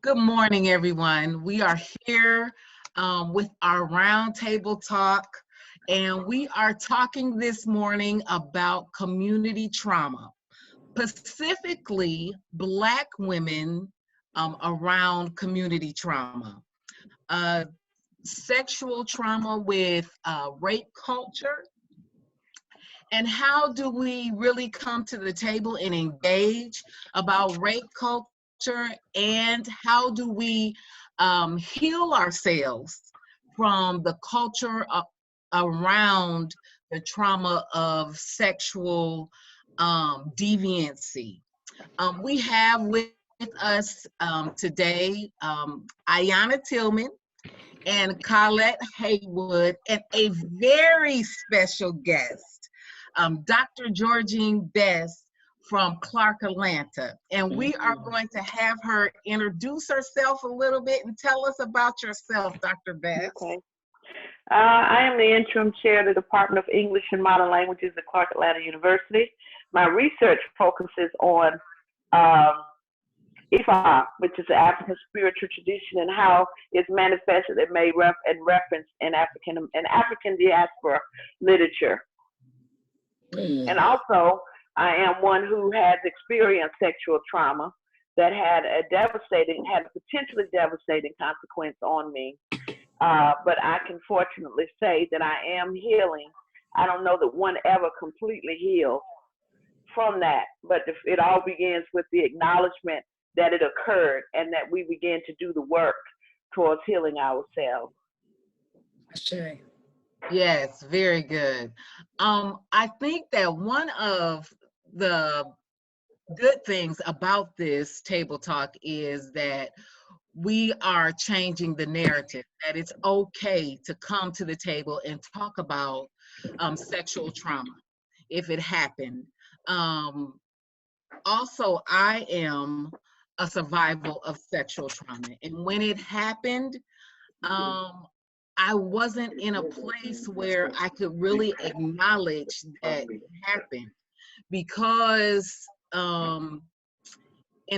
Good morning, everyone. We are here with our roundtable talk, and we are talking this morning about community trauma, specifically Black women around community trauma, uh, sexual trauma with rape culture, and how do we really come to the table and engage about rape culture, and how do we heal ourselves from the culture around the trauma of sexual deviancy. We have with us today Ayanna Tillman and Colette Haywood, and a very special guest, Dr. Georgine Best from Clark, Atlanta. And we are going to have her introduce herself a little bit and tell us about yourself, Dr. Best. Okay. I am the interim chair of the Department of English and Modern Languages at Clark Atlanta University. My research focuses on Ifa, which is the African spiritual tradition, and how it's manifested and made and referenced in African diaspora literature. And also, I am one who has experienced sexual trauma that had a potentially devastating consequence on me. But I can fortunately say that I am healing. I don't know that one ever completely heals from that, but it all begins with the acknowledgement that it occurred and that we begin to do the work towards healing ourselves. Sure. Yes, very good. I think that one of the good things about this table talk is that we are changing the narrative, that it's okay to come to the table and talk about sexual trauma if it happened. Also, I am a survivor of sexual trauma. And when it happened, I wasn't in a place where I could really acknowledge that it happened because in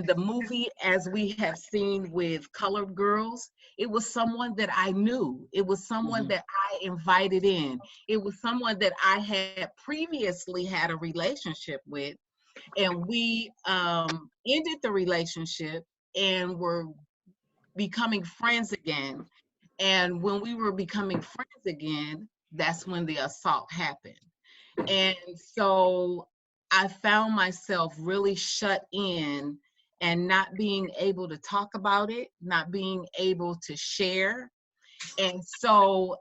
the movie, as we have seen with Colored Girls, it was someone that I knew. It was someone that I invited in. It was someone that I had previously had a relationship with. And we ended the relationship and were becoming friends again. And when we were becoming friends again, that's when the assault happened. And so I found myself really shut in and not being able to talk about it, not being able to share. And so,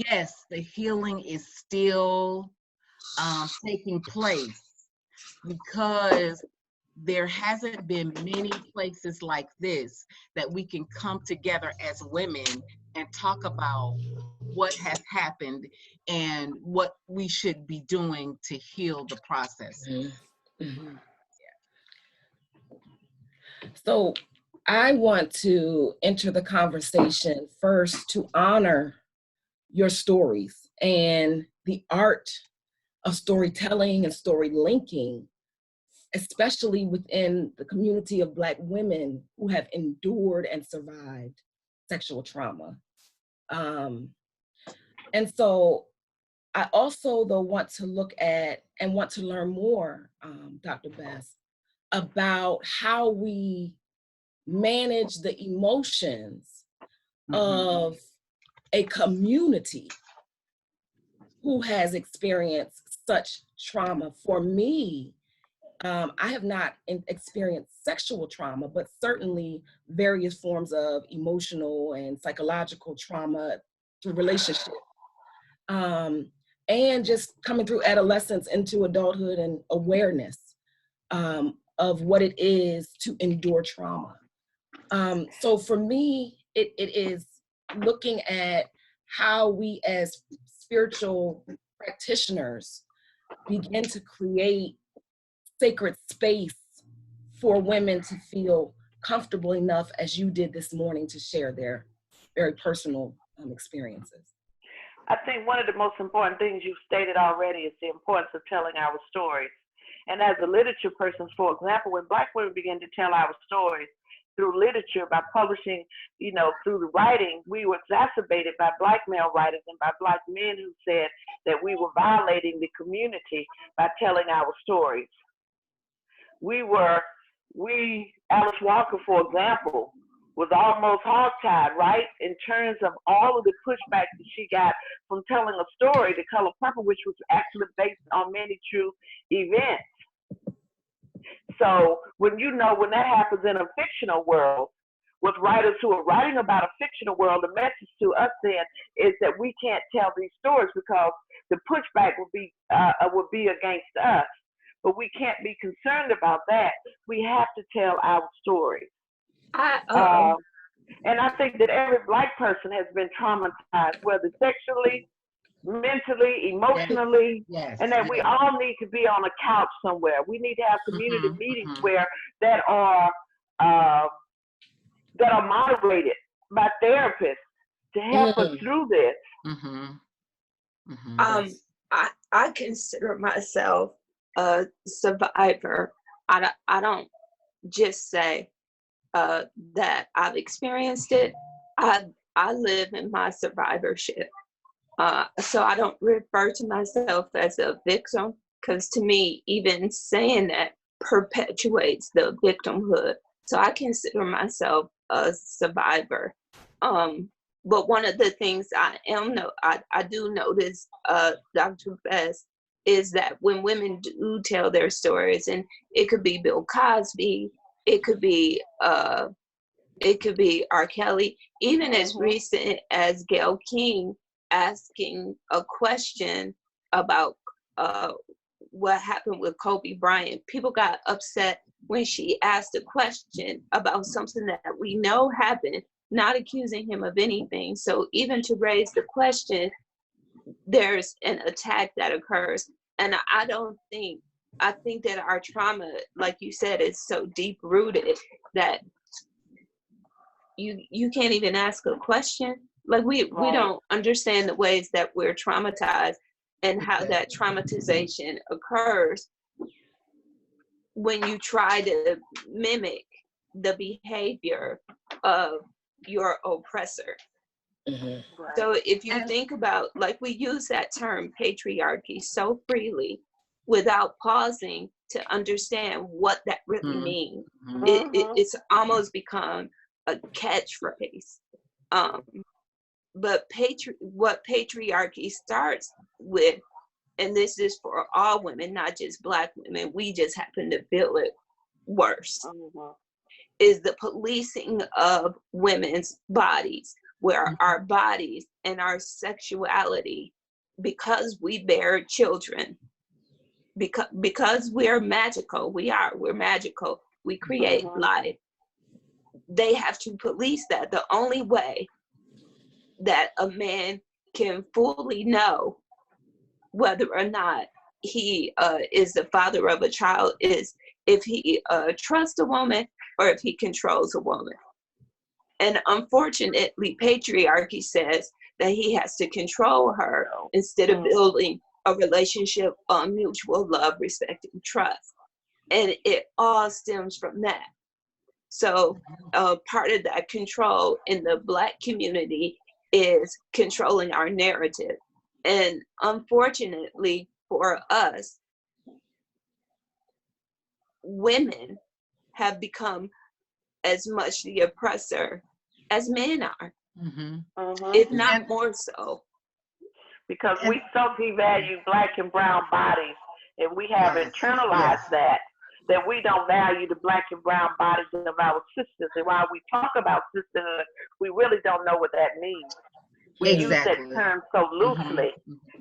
yes, the healing is still taking place because there hasn't been many places like this that we can come together as women and talk about what has happened and what we should be doing to heal the process. So I want to enter the conversation first to honor your stories and the art of storytelling and story linking, especially within the community of Black women who have endured and survived sexual trauma. And so I also, though, want to look at and want to learn more, Dr. Best, about how we manage the emotions of a community who has experienced such trauma. For me, I have not experienced sexual trauma, but certainly various forms of emotional and psychological trauma through relationship. And just coming through adolescence into adulthood and awareness of what it is to endure trauma. So for me, it is looking at how we as spiritual practitioners begin to create sacred space for women to feel comfortable enough, as you did this morning, to share their very personal experiences. I think one of the most important things you've stated already is the importance of telling our stories. And as a literature person, for example, when Black women begin to tell our stories, through literature, by publishing, you know, through the writing, we were exacerbated by Black male writers and by Black men who said that we were violating the community by telling our stories. Alice Walker, for example, was almost hogtied, right, in terms of all of the pushback that she got from telling a story, The Color Purple, which was actually based on many true events. So when that happens in a fictional world, with writers who are writing about a fictional world, the message to us then is that we can't tell these stories because the pushback would be against us. But we can't be concerned about that. We have to tell our stories. And I think that every Black person has been traumatized, whether sexually, mentally, emotionally, and that we all need to be on a couch somewhere. We need to have community meetings where that are moderated by therapists to help us through this. I consider myself a survivor. I don't just say that I've experienced it. I live in my survivorship. So I don't refer to myself as a victim, because to me, even saying that perpetuates the victimhood. So I consider myself a survivor. But one of the things I do notice, Dr. Bess, is that when women do tell their stories, and it could be Bill Cosby, it could be R. Kelly, even as recent as Gayle King asking a question about what happened with Kobe Bryant. People got upset when she asked a question about something that we know happened, not accusing him of anything. So even to raise the question, there's an attack that occurs. And I think that our trauma, like you said, is so deep rooted that you can't even ask a question. Like we don't understand the ways that we're traumatized and how that traumatization occurs when you try to mimic the behavior of your oppressor. So if you think about, like, we use that term patriarchy so freely without pausing to understand what that really means. It's almost become a catchphrase. But what patriarchy starts with, and this is for all women, not just Black women, we just happen to feel it worse, is the policing of women's bodies, where our bodies and our sexuality, because we bear children, because we're magical, we're magical, we create life, they have to police that. The only way that a man can fully know whether or not he is the father of a child is if he trusts a woman or if he controls a woman. And unfortunately, patriarchy says that he has to control her instead of building a relationship on mutual love, respect, and trust. And it all stems from that. So part of that control in the Black community is controlling our narrative. And unfortunately for us, women have become as much the oppressor as men are, if not more so. Because we so devalue Black and brown bodies, and we have internalized that we don't value the Black and brown bodies of our sisters. And while we talk about sisterhood, we really don't know what that means. We use that term so loosely.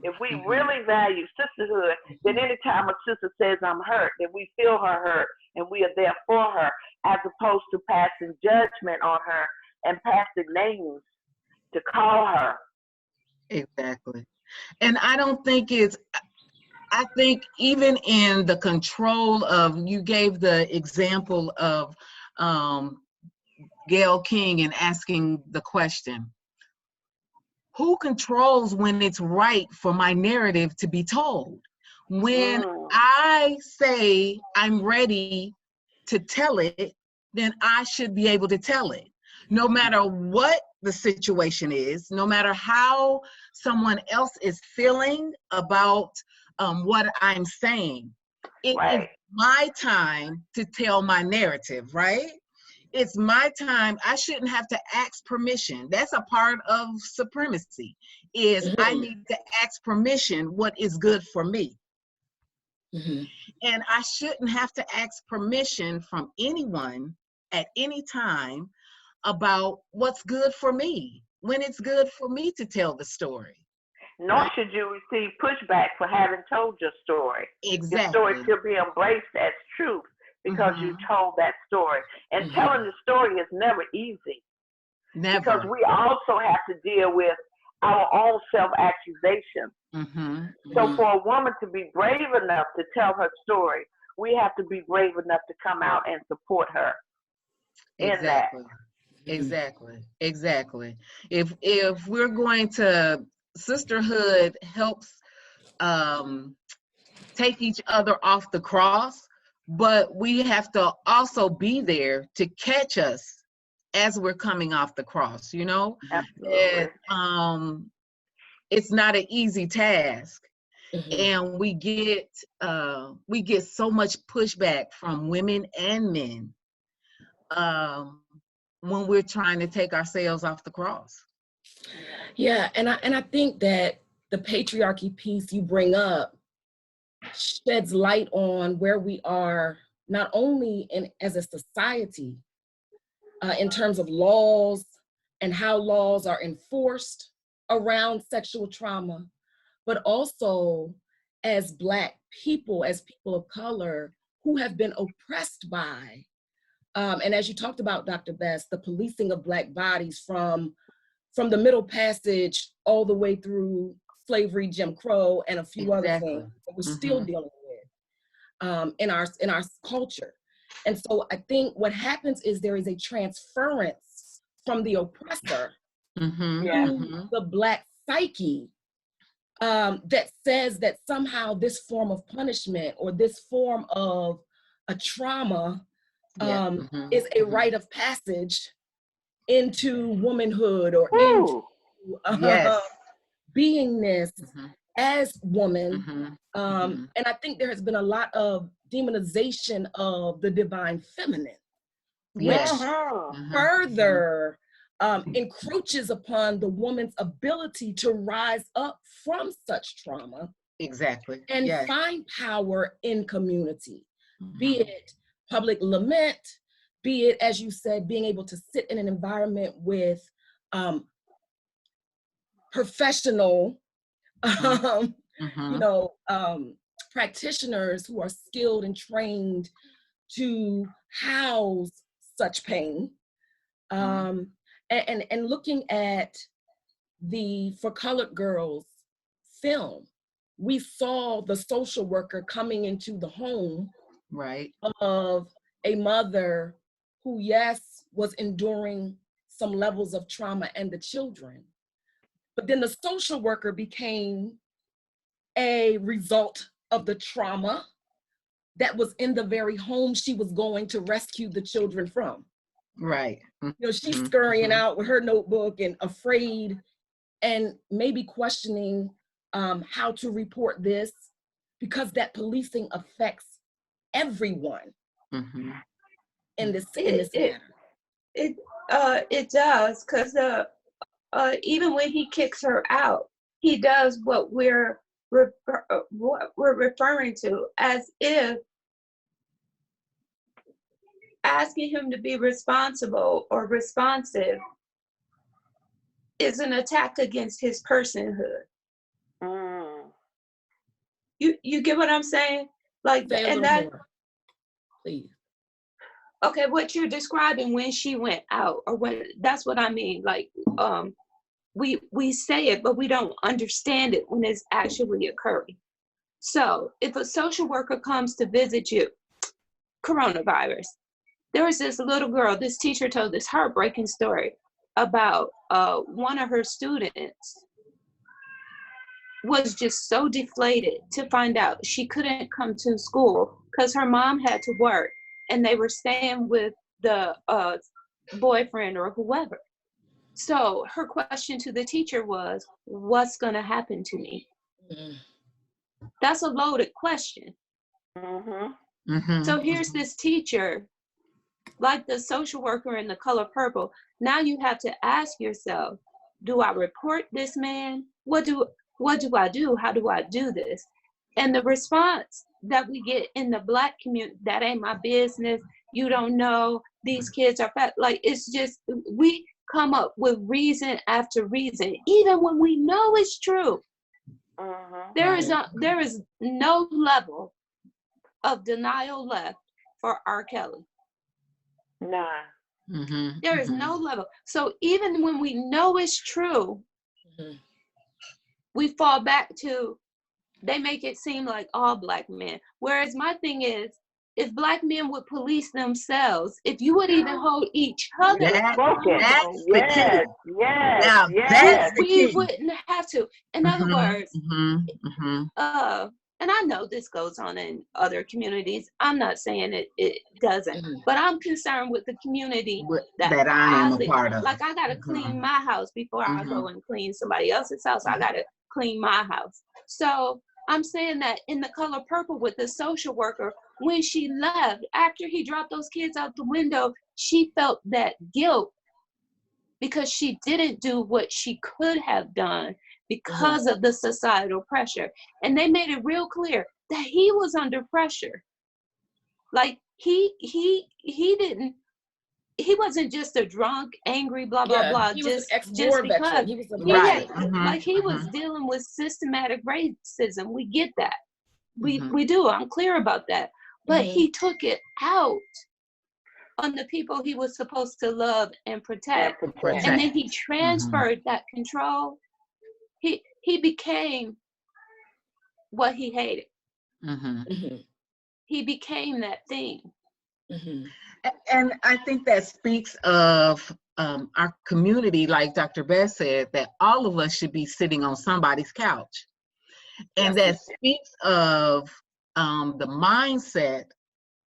If we really value sisterhood, then anytime a sister says I'm hurt, then we feel her hurt and we are there for her, as opposed to passing judgment on her and passing names to call her. Exactly. And I don't think I think even in the control of, you gave the example of Gayle King and asking the question, who controls when it's right for my narrative to be told? When I say I'm ready to tell it, then I should be able to tell it. No matter what the situation is, no matter how someone else is feeling about what I'm saying, it is my time to tell my narrative, right? It's my time. I shouldn't have to ask permission. That's a part of supremacy, is I need to ask permission what is good for me. And I shouldn't have to ask permission from anyone at any time about what's good for me, when it's good for me to tell the story. Nor should you receive pushback for having told your story. Exactly. Your story should be embraced as truth because you told that story. And telling the story is never easy. Never. Because we also have to deal with our own self-accusation. So for a woman to be brave enough to tell her story, we have to be brave enough to come out and support her in that. Exactly. If we're going to, sisterhood helps take each other off the cross, but we have to also be there to catch us as we're coming off the cross, you know? Absolutely. And, it's not an easy task. And we get so much pushback from women and men when we're trying to take ourselves off the cross. Yeah, and I think that the patriarchy piece you bring up sheds light on where we are, not only as a society, in terms of laws and how laws are enforced around sexual trauma, but also as Black people, as people of color who have been oppressed by, and as you talked about, Dr. Bess, the policing of Black bodies from the Middle Passage all the way through slavery, Jim Crow, and a few other things that we're still dealing with in our culture. And so I think what happens is there is a transference from the oppressor to the Black psyche that says that somehow this form of punishment or this form of a trauma is a rite of passage into womanhood or into beingness as woman. And I think there has been a lot of demonization of the divine feminine, which further encroaches upon the woman's ability to rise up from such trauma. And find power in community, be it public lament, be it, as you said, being able to sit in an environment with professional, practitioners who are skilled and trained to house such pain. And looking at the For Colored Girls film, we saw the social worker coming into the home of a mother who, yes, was enduring some levels of trauma and the children. But then the social worker became a result of the trauma that was in the very home she was going to rescue the children from. She's scurrying out with her notebook and afraid and maybe questioning how to report this, because that policing affects everyone in this matter. It does, because even when he kicks her out, he does what we're referring to as if asking him to be responsible or responsive is an attack against his personhood. You get what I'm saying? Like, and that, please. Okay, what you're describing when she went out, or when, that's what I mean. Like, we say it, but we don't understand it when it's actually occurring. So if a social worker comes to visit you, coronavirus, there was this little girl, this teacher told this heartbreaking story about one of her students was just so deflated to find out she couldn't come to school because her mom had to work and they were staying with the boyfriend or whoever. So her question to the teacher was, what's going to happen to me? That's a loaded question. So here's this teacher, like the social worker in The Color Purple. Now you have to ask yourself, do I report this man? What do I do? How do I do this? And the response that we get in the Black community, that ain't my business. You don't know. These kids are fat. Like, it's just, we come up with reason after reason, even when we know it's true. There is no level of denial left for R. Kelly. Nah. There is no level. So even when we know it's true, we fall back to, they make it seem like all Black men. Whereas my thing is, if Black men would police themselves, if you would even hold each other, that's the key. Yes. We wouldn't have to. In other words, and I know this goes on in other communities. I'm not saying it doesn't, but I'm concerned with the community that I am a part of. Like, I gotta clean my house before I go and clean somebody else's house. I gotta clean my house. So I'm saying that in The Color Purple with the social worker, when she left, after he dropped those kids out the window, she felt that guilt because she didn't do what she could have done because of the societal pressure. And they made it real clear that he was under pressure. Like, he wasn't just a drunk, angry, blah, blah, blah, he just because. veteran. He was a like he was dealing with systematic racism. We get that. We do. I'm clear about that. But he took it out on the people he was supposed to love and protect. And then he transferred that control. He became what he hated. He became that thing. And I think that speaks of our community, like Dr. Bess said, that all of us should be sitting on somebody's couch. And that speaks of the mindset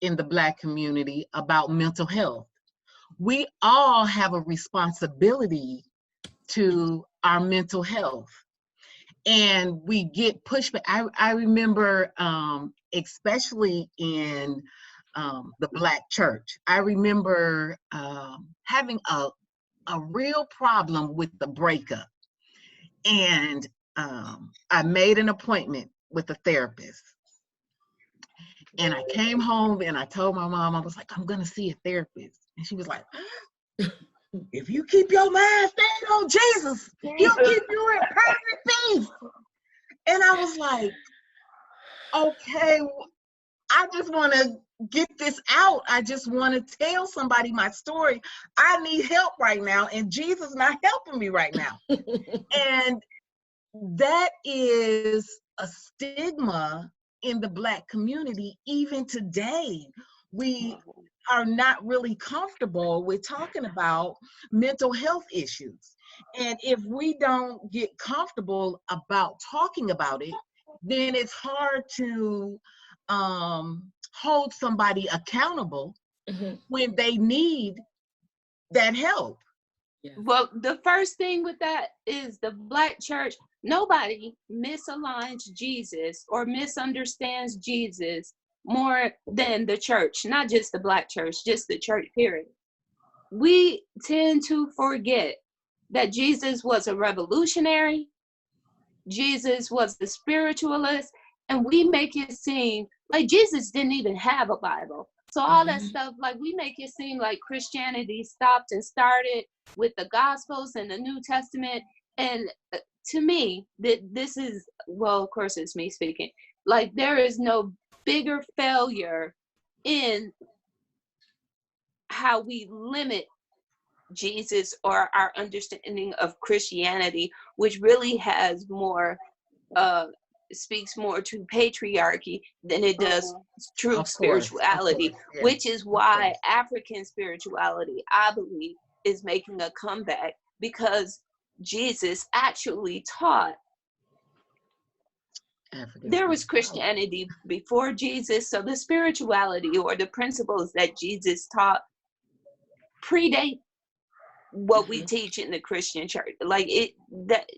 in the Black community about mental health. We all have a responsibility to our mental health. And we get pushback. I remember, especially in the Black church, I remember having a real problem with the breakup. And I made an appointment with a therapist. And I came home and I told my mom, I was like, I'm gonna see a therapist. And she was like, if you keep your mind stayed on Jesus, he'll keep you in perfect peace. And I was like, okay, I just want to get this out. I just want to tell somebody my story. I need help right now, and Jesus not helping me right now. And that is a stigma in the Black community. Even today, we are not really comfortable with talking about mental health issues. And if we don't get comfortable about talking about it, then it's hard to hold somebody accountable when they need that help. Well, the first thing with that is the Black church. Nobody misaligns Jesus or misunderstands Jesus more than the church, not just the Black church, just the church, period. We tend to forget that Jesus was a revolutionary, Jesus was a spiritualist, and we make it seem like Jesus didn't even have a Bible. So all that stuff, like, we make it seem like Christianity stopped and started with the Gospels and the New Testament. And to me, this is, well, of course it's me speaking, like, there is no bigger failure in how we limit Jesus or our understanding of Christianity, which really has more, speaks more to patriarchy than it does true spirituality, which is why African spirituality, I believe, is making a comeback, because Jesus actually taught. There was Christianity before Jesus, so the spirituality or the principles that Jesus taught predate what we teach in the Christian church. Like that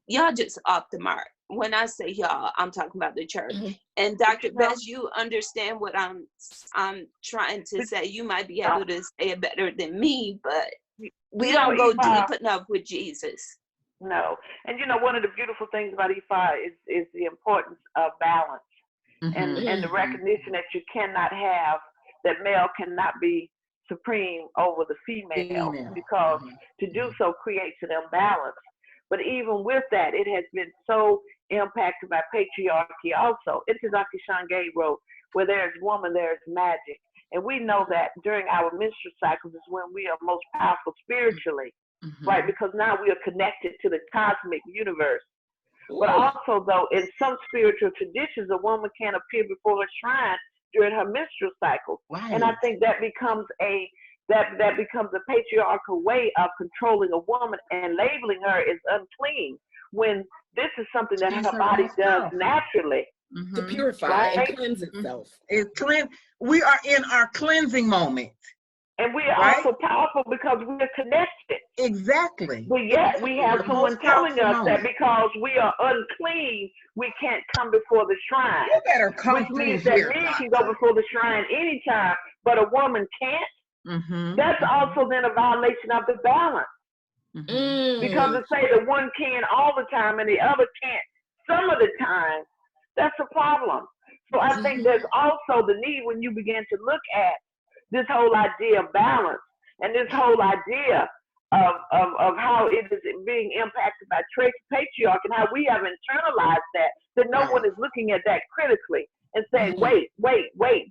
y'all just off the mark. When I say y'all, I'm talking about the church. And Dr. Bess, you understand what I'm trying to say. You might be able to say it better than me, but we don't go deep enough with Jesus. No. And one of the beautiful things about EFI is the importance of balance and the recognition that you cannot have, that male cannot be supreme over the female, because to do so creates an imbalance. But even with that, it has been so impacted by patriarchy also. Intozaki Shange wrote, where there's woman, there's magic. And we know that during our menstrual cycles is when we are most powerful spiritually, right? Because now we are connected to the cosmic universe. But also, though, in some spiritual traditions, a woman can't appear before her shrine during her menstrual cycle. And I think that becomes that becomes a patriarchal way of controlling a woman and labeling her as unclean, when this is something that her body does naturally. To purify and cleanse itself. We are in our cleansing moment. And we are also powerful because we are connected. Exactly. But yet we have someone telling us that because we are unclean, we can't come before the shrine. You better come Which means that men can go before the shrine anytime, but a woman can't. That's also then a violation of the balance. Because to say that one can all the time and the other can't some of the time, that's a problem. So I think there's also the need, when you begin to look at this whole idea of balance and this whole idea of how it is being impacted by patriarchy, and how we have internalized that no one is looking at that critically and saying, wait,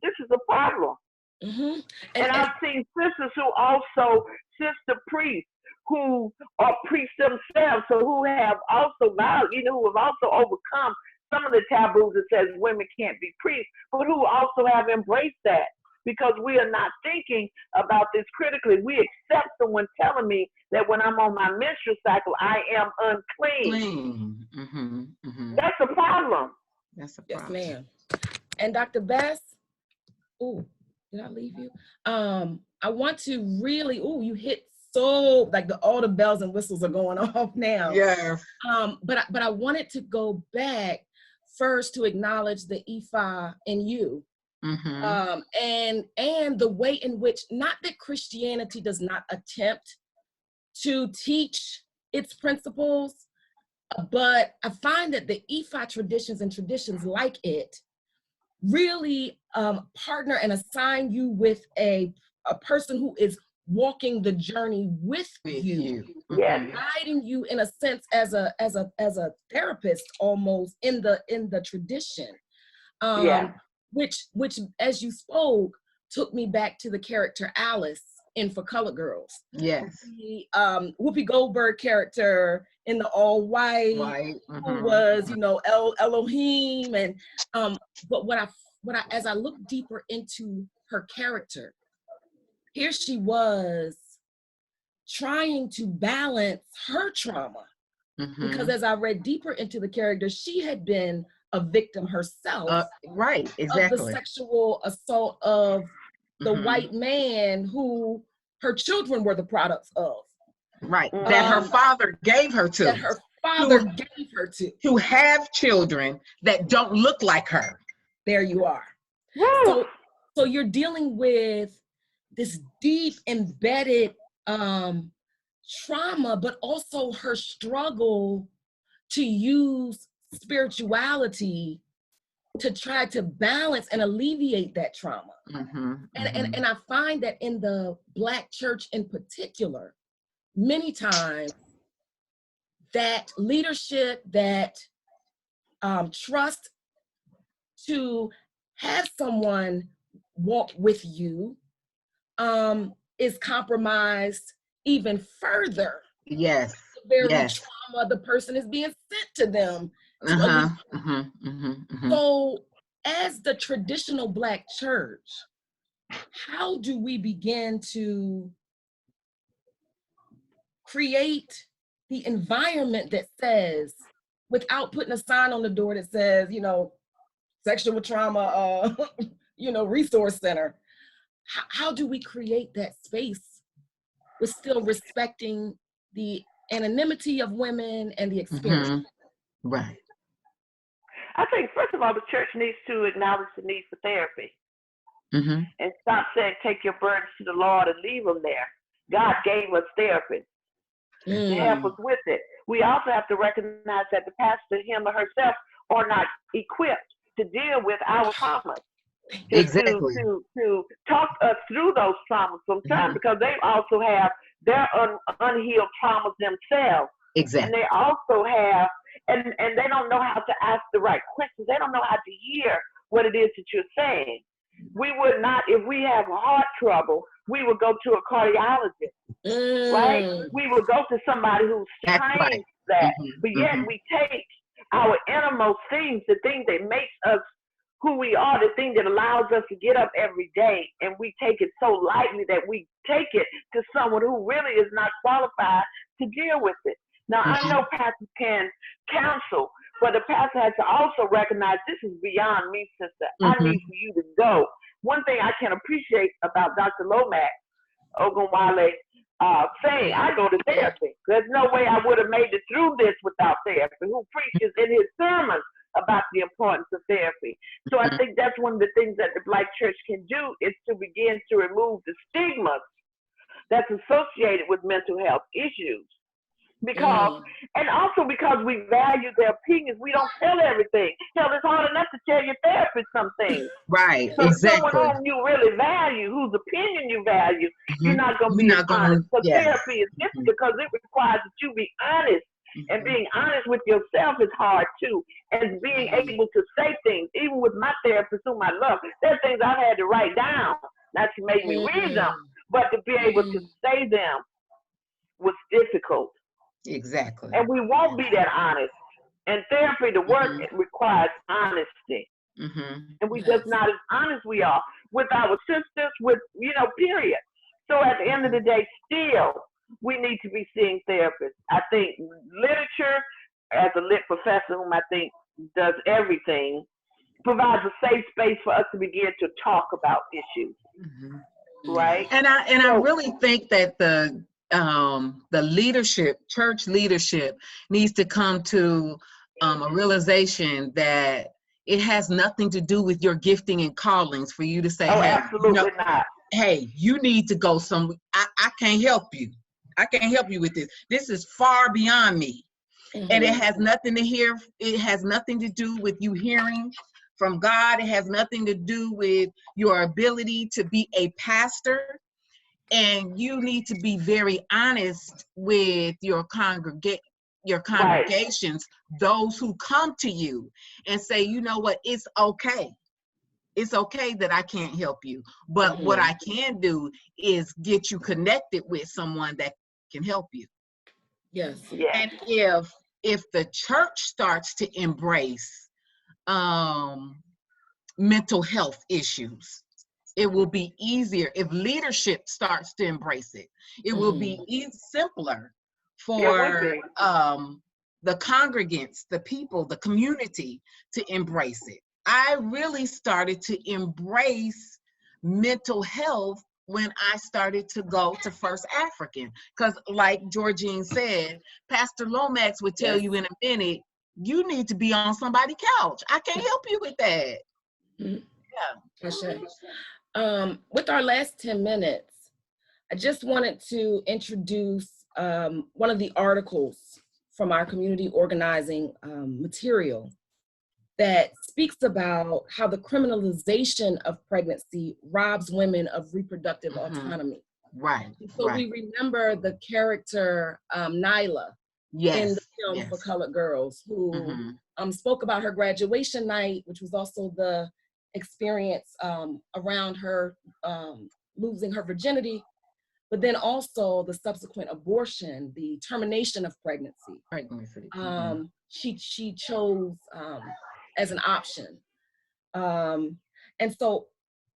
this is a problem. And I've seen sisters who also, sister priests, who are priests themselves, so who have also who have also overcome some of the taboos that says women can't be priests, but who also have embraced that, because we are not thinking about this critically. We accept someone telling me that when I'm on my menstrual cycle, I am unclean. That's a problem. That's a problem. Yes, ma'am. And Dr. Bess, did I leave you? I want to really, you hit so, like all the bells and whistles are going off now. Yeah. But I wanted to go back first to acknowledge the Ifa in you. And the way in which, not that Christianity does not attempt to teach its principles, but I find that the Ifa traditions and traditions like it really partner and assign you with a person who is walking the journey with you. Guiding you in a sense as a therapist almost in the tradition. Which as you spoke took me back to the character Alice in For Colored Girls. Yes. The Whoopi Goldberg character in the all white, who was, Elohim, and but what I as I look deeper into her character, here she was trying to balance her trauma, because as I read deeper into the character, she had been a victim herself, of the sexual assault of the white man who her children were the products of. That her father gave her to. To have children that don't look like her. There you are. So you're dealing with this deep embedded trauma, but also her struggle to use spirituality to try to balance and alleviate that trauma. And I find that in the Black church in particular, many times that leadership, that trust to have someone walk with you is compromised even further. Yes. The very trauma the person is being sent to them. So as the traditional Black church, how do we begin to create the environment that says, without putting a sign on the door that says, sexual trauma, resource center, how do we create that space with still respecting the anonymity of women and the experience. Right. I think, first of all, the church needs to acknowledge the need for therapy and stop saying, take your burdens to the Lord and leave them there. God gave us therapy to help us with it. We also have to recognize that the pastor, him or herself, are not equipped to deal with our traumas. Exactly. To talk us through those traumas sometimes, because they also have their unhealed traumas themselves. Exactly. And they also have, and they don't know how to ask the right questions. They don't know how to hear what it is that you're saying. We would not, if we have heart trouble, we would go to a cardiologist, right? We would go to somebody who's trained that. But yet we take our innermost things, the thing that makes us who we are, the thing that allows us to get up every day, and we take it so lightly that we take it to someone who really is not qualified to deal with it. Now, I know pastors can counsel, but the pastor has to also recognize this is beyond me, sister. I need for you to go. One thing I can appreciate about Dr. Lomax Ogunwale saying, I go to therapy. There's no way I would have made it through this without therapy, who preaches in his sermons about the importance of therapy. So I think that's one of the things that the Black church can do, is to begin to remove the stigmas that's associated with mental health issues. Because, and also because we value their opinions, we don't tell everything. Hell, it's hard enough to tell your therapist some things. Right, so exactly. Someone whom you really value, whose opinion you value, you're not going to be honest. So therapy is different because it requires that you be honest. And being honest with yourself is hard too. And being able to say things, even with my therapist whom I love, there's things I've had to write down. Not she made me read them, but to be able to say them was difficult. Exactly. And we won't be that honest. And therapy, the work requires honesty. And we just not as honest we are with our sisters, with, period. So at the end of the day, still, we need to be seeing therapists. I think literature, as a lit professor whom I think does everything, provides a safe space for us to begin to talk about issues. Right? And I really think that the leadership, church leadership, needs to come to a realization that it has nothing to do with your gifting and callings for you to say, hey, absolutely not. Hey, you need to go somewhere. I can't help you. I can't help you with this. This is far beyond me. And it has nothing to do with you hearing from God. It has nothing to do with your ability to be a pastor. And you need to be very honest with your congregations, those who come to you, and say, you know what, it's okay. It's okay that I can't help you. But what I can do is get you connected with someone that can help you. Yes. And if the church starts to embrace mental health issues, it will be easier. If leadership starts to embrace it, it will be simpler for the congregants, the people, the community to embrace it. I really started to embrace mental health when I started to go to First African, because like Georgine said, Pastor Lomax would tell you in a minute, you need to be on somebody's couch. I can't help you with that. For sure. With our last 10 minutes, I just wanted to introduce one of the articles from our community organizing material that speaks about how the criminalization of pregnancy robs women of reproductive autonomy. Right. So we remember the character Nyla in the film For Colored Girls, who spoke about her graduation night, which was also the experience around her losing her virginity, but then also the subsequent abortion, the termination of pregnancy. She chose as an option. And so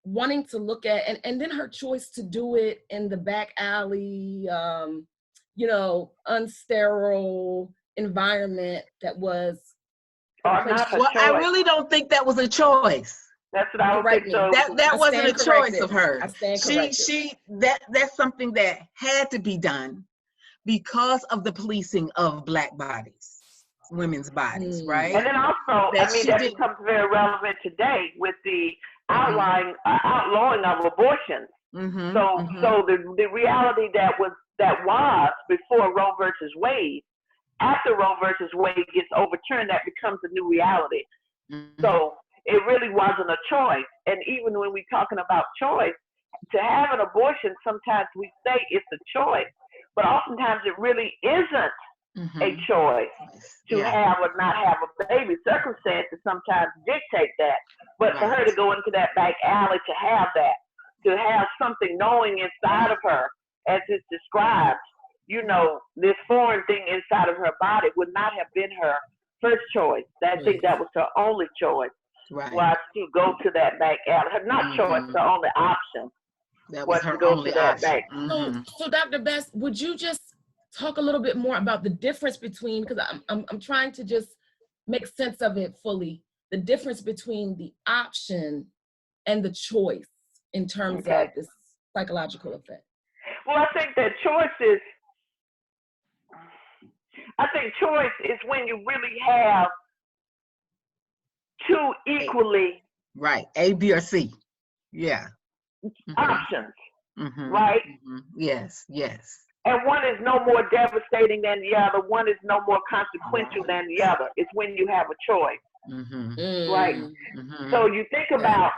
wanting to look at, and then her choice to do it in the back alley, unsterile environment that was. Well, I really don't think that was a choice. That's what I would Correct think. me. So That I wasn't a stand choice corrected. of hers. I stand corrected. That's something that had to be done because of the policing of Black bodies, women's bodies, right? and then also, That I mean, she that did. becomes very relevant today with the outlawing of abortion. So the reality that was before Roe versus Wade, after Roe versus Wade gets overturned, that becomes a new reality. So it really wasn't a choice. And even when we're talking about choice, to have an abortion, sometimes we say it's a choice, but oftentimes it really isn't a choice to have or not have a baby. Circumstances sometimes dictate that. But for her to go into that back alley to have that, to have something knowing inside of her, as it's described, you know, this foreign thing inside of her body would not have been her first choice. I think that was her only choice. Was to go to that back alley. Her not choice, her only option. That was her to go only to that option. back. So Dr. Bess, would you just talk a little bit more about the difference between, because I'm trying to just make sense of it fully, the difference between the option and the choice in terms of this psychological effect? Well, I think that choice is when you really have two equally A, B, or C. Yeah. Options. Right? Yes. And one is no more devastating than the other. One is no more consequential than the other. It's when you have a choice. Right? So you think about,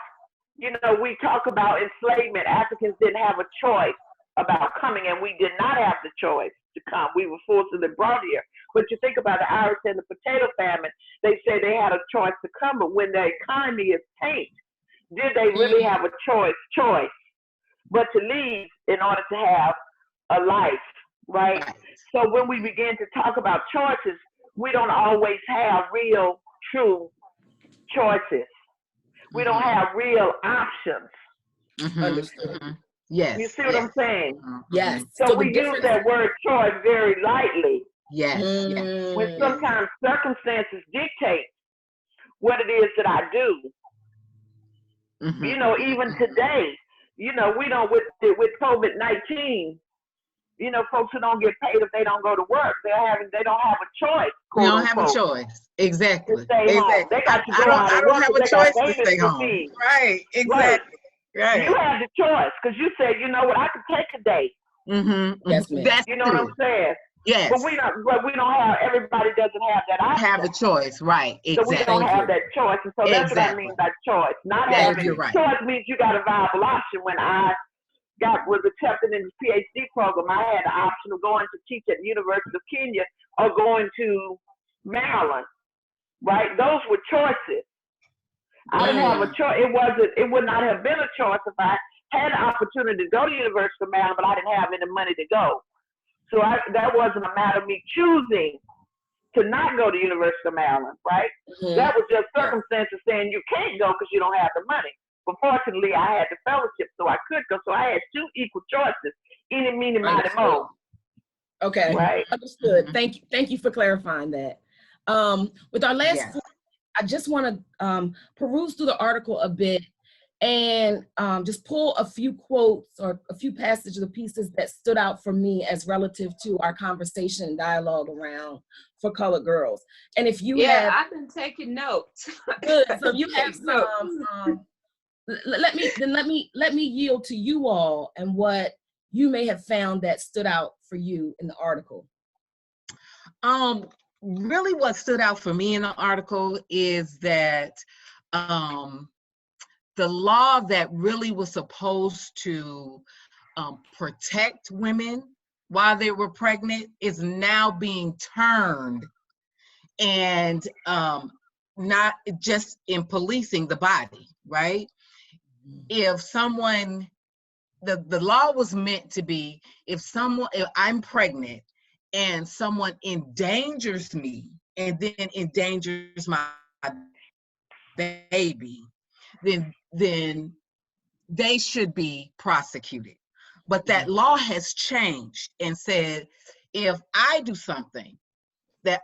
you know, we talk about enslavement. Africans didn't have a choice about coming, and we did not have the choice to come. We were forcibly brought here. But you think about the Irish and the potato famine, they say they had a choice to come, but when the economy is tanked, did they really have a choice but to leave in order to have a life, right? So when we begin to talk about choices, we don't always have real, true choices. We don't have real options. Understood. Yes. You see what I'm saying? Yes. So we use that word choice very lightly. Yes. When sometimes circumstances dictate what it is that I do. You know, even today, you know, we don't with COVID-19. You know, folks who don't get paid if they don't go to work, they don't have a choice. We don't have a choice. Exactly. To stay home. They got to go out I and don't work. have a They choice got to stay home. Right. Exactly. Right. You had the choice because you said, you know what, I could take a day. Yes, ma'am. That's you know what I'm saying? Yes. But we don't have. Everybody doesn't have that option. Have a choice, right? Exactly. So we don't have that choice, and so that's what I mean by choice. Not having choice means you got a viable option. When I was accepted in the PhD program, I had the option of going to teach at the University of Kenya or going to Maryland. Right? Those were choices. I didn't have a choice. It would not have been a choice if I had the opportunity to go to the University of Maryland, but I didn't have any money to go. So that wasn't a matter of me choosing to not go to the University of Maryland, right? That was just circumstances saying you can't go because you don't have the money. But fortunately, I had the fellowship, so I could go. So I had two equal choices, any, meeny, miny, mo. Okay, right. Understood. Thank you for clarifying that. With our last, I just want to peruse through the article a bit and just pull a few quotes or a few passages or pieces that stood out for me as relative to our conversation and dialogue around For Colored Girls. And if you have, I've been taking notes. Good. So you have some. Let me yield to you all and what you may have found that stood out for you in the article. Really what stood out for me in the article is that the law that really was supposed to protect women while they were pregnant is now being turned and not just in policing the body, right? If someone, the law was meant to be, if I'm pregnant and someone endangers me and then endangers my baby, then they should be prosecuted. But that law has changed and said, if I do something that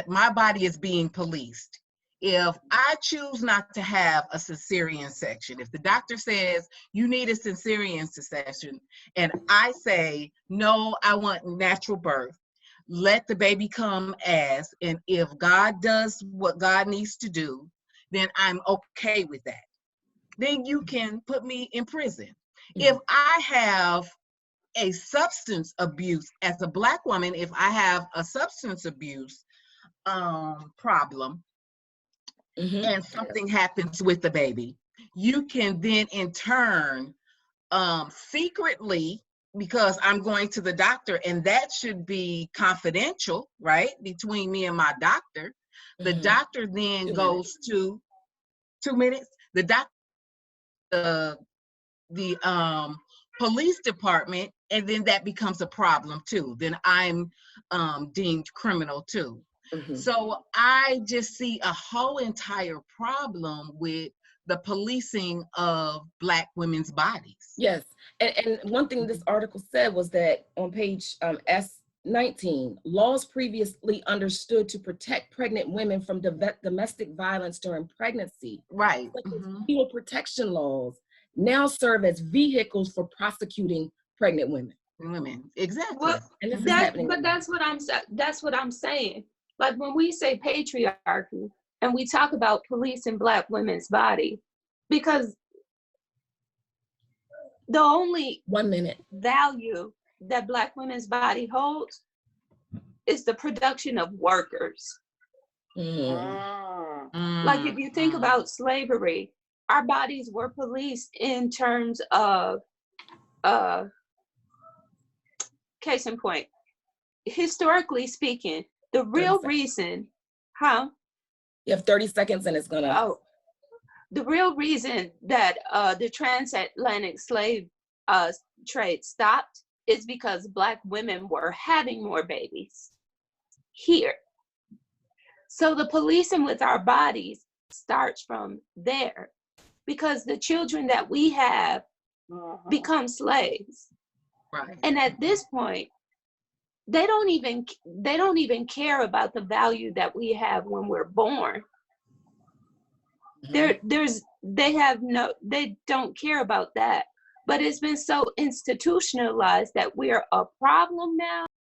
my body is being policed, If I choose not to have a cesarean section, if the doctor says you need a cesarean section, and I say, no, I want natural birth, let the baby come as, and if God does what God needs to do, then I'm okay with that. Then you can put me in prison. If I have a substance abuse as a Black woman, if I have a substance abuse problem, and something happens with the baby, you can then in turn secretly, because I'm going to the doctor, and that should be confidential, right, between me and my doctor. The doctor then goes to 2 minutes. The doctor, the police department, and then that becomes a problem too. Then I'm deemed criminal too. So I just see a whole entire problem with the policing of Black women's bodies. Yes, and one thing this article said was that on page S19, laws previously understood to protect pregnant women from domestic violence during pregnancy, right, such as fetal protection laws, now serve as vehicles for prosecuting pregnant women. Exactly. Well, and this is happening. But that's what I'm saying. Like when we say patriarchy and we talk about policing Black women's body, because the only 1 minute value that Black women's body holds is the production of workers. Like if you think about slavery, our bodies were policed in terms of case in point, historically speaking, the real reason, You have 30 seconds and it's gonna. The real reason that the transatlantic slave trade stopped is because Black women were having more babies here. So the policing with our bodies starts from there, because the children that we have become slaves. Right. And at this point, they don't even care about the value that we have when we're born. They don't care about that. But it's been so institutionalized that we're a problem now